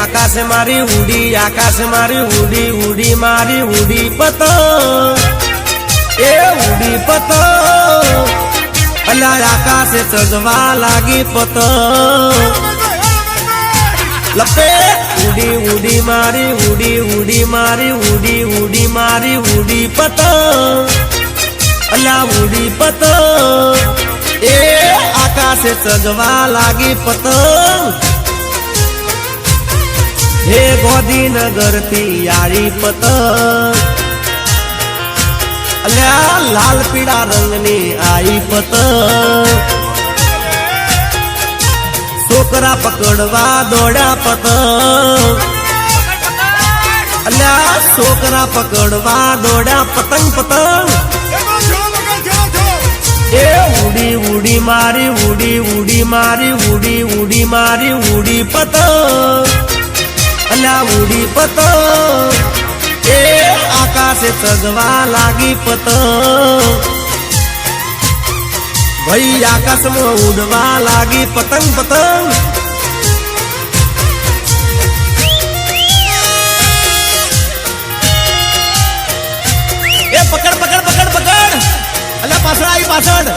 आकाश मारी उड़ी उड़ी मारी उड़ी पतंग ए उड़ी पतंग अला आकाश चढ़वा लागी पतंग लपे उड़ी उड़ी मारी उड़ी मारी उड़ी पतंग अला उड़ी पतंग ए आकाश चढ़वा लागी पतंग हे गोदीनगर थी यारी पतंग अल्या लाल पीड़ा रंगनी आई पतंग छोकरा पकड़वा दौड़ा पतंग अल्या छोकरा पकड़वा दौड़ा पतंग पतंग ए उड़ी उड़ी मारी उड़ी पतंग अला उड़ी पतंग ए आकाश चढ़वा लागी पतंग भाई आकाश में उड़वा लागी पतंग पतंग ए पकड़ पकड़ पकड़ पकड़ अला पाछड़ आई पाछड़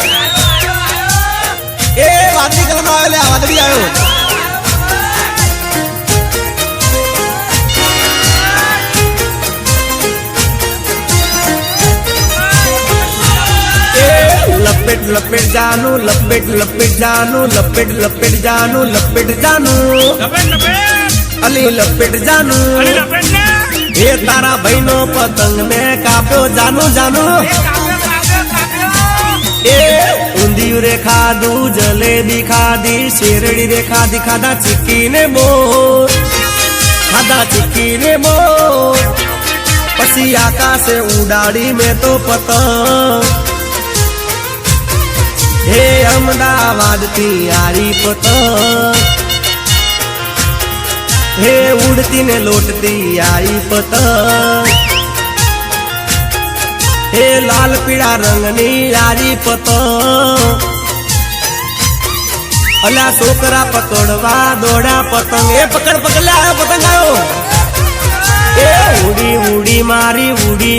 ए वादળી कलर आयो ले वादળી आयो लपेट लपेट जानू अली लपेट जानू ये तारा बहनो पतंग ने काप्यो जानू ए ऊंधियू रे खादू जलेबी खादी शेरड़ी रे खादा चिक्की ने मोर खादा चिक्की ने मोर पसी आकाश उडाड़ी में तो पतंग हे अहमदाबाद थी यारी पतंग हे उड़ती ने लौटती आई पतंग हे लाल पीड़ा रंगनी यारी पतंग अला छोकरा पकड़वा दौड़ा पतंग ए पकड़ पकड़ ले आयो पतंग आयो ए उड़ी उड़ी मारी उड़ी